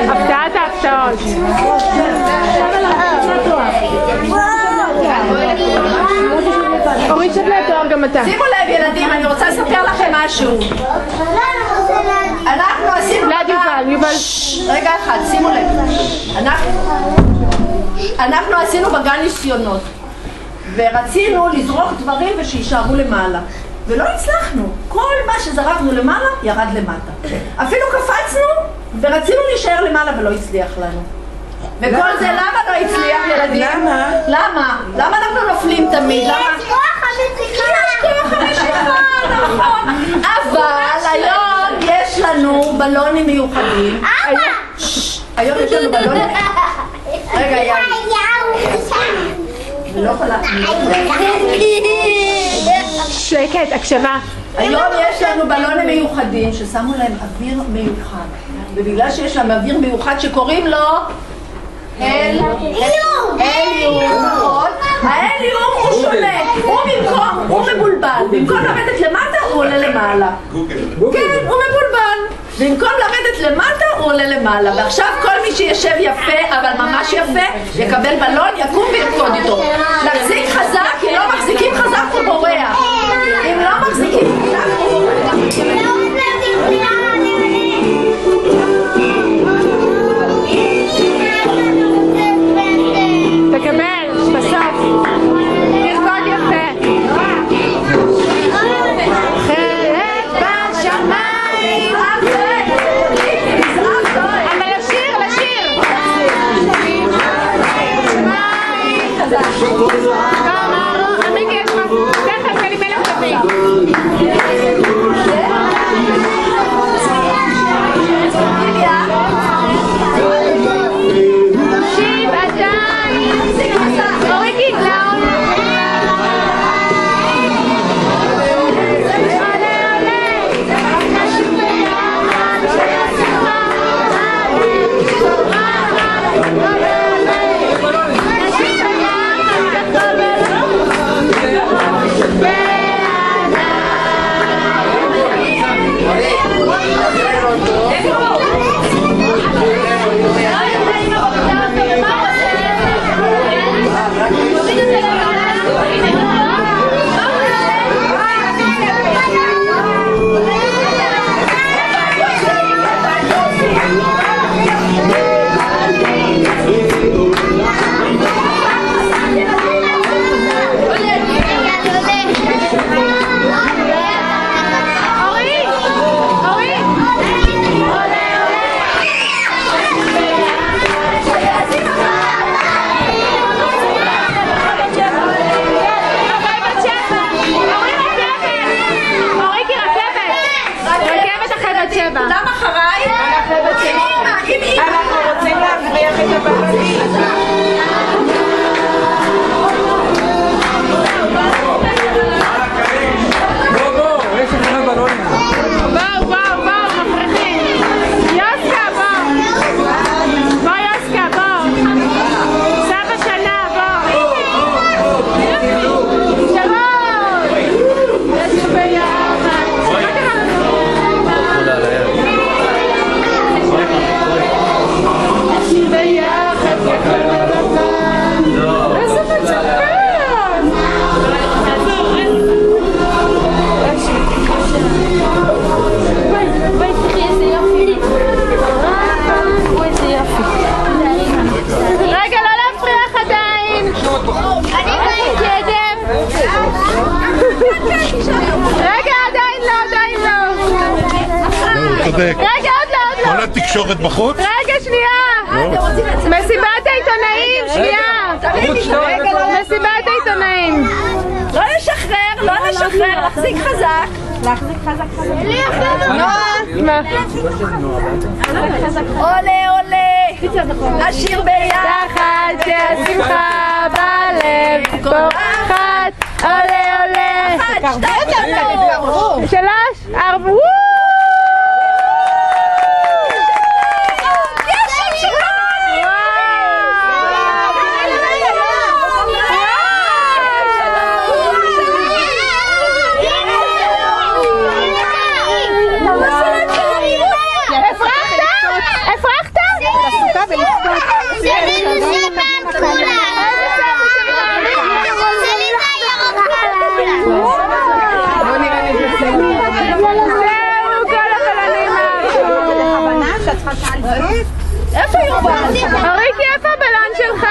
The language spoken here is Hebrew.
הפתעת ההפתעות. אורי, שת לתואר גם אתה. שימו לב ילדים, אני רוצה לספר לכם משהו. אנחנו עשינו... יובל. רגע אחד, שימו לב. אנחנו עשינו בגן ניסיונות ורצינו לזרוק דברים ושישארו למעלה ולא הצלחנו. כל מה שזרקנו למעלה ירד למטה. אפילו קפצנו ורצינו להישאר למעלה ולא הצליח לנו. וכל זה למה לא הצליח ילדים? למה? למה אנחנו נופלים תמיד? יש כוח המשיכה! יש כוח המשיכה, נכון. אבל היום יש לנו בלונים מיוחדים. היום יש לנו בלונים. רגע, לא יכולה. שקט, הקשבה. היום יש לנו בלונים מיוחדים ששמו להם אוויר מיוחד. ובגלל שיש להם אוויר מיוחד שקוראים לו הליום, נכון? ההליום הוא שונה, הוא מבולבל. במקום לרדת למטה הוא עולה למעלה. כן, הוא מבולבל. במקום לרדת למטה הוא עולה למעלה. ועכשיו כל מי שישב יפה, אבל ממש יפה, יקבל בלון, יקום וירקוד איתו. להחזיק חזק, כי לא מחזיקים חזק הוא בורח. אם לא מחזיקים חזק הוא בורח. תקבל, בסוף. תרקוד יפה. חלק בשמיים. אבל לשיר. עמיקי, יש לך. תכף, אני מלך תביא. כולם אחריי? אנחנו רוצים להבריח את הבלונים. בוא, יש לך בלונים. בואו, מפריחים. יוסקה, בוא, יוסקה, בוא. סבא שנה, בוא. שלום. יש ביחד. ביחד ככל לבן. איזה מצפן. בואי תחי איזה יופי. איזה יופי. רגע, לא להפריח עדיין. אני קדם. רגע, עדיין לא. רגע, עוד לא. כל התקשורת בחוץ? רגע, שנייה. מסיבת העיתונאים, שנייה. מסיבת העיתונאים. לא לשחרר, להחזיק חזק. מה? עולה, השיר ביחד, שהשמחה בלב פורחת. עולה. 1, 2, 3, 4. איפה יובל? אריקי, איפה הבלון שלך?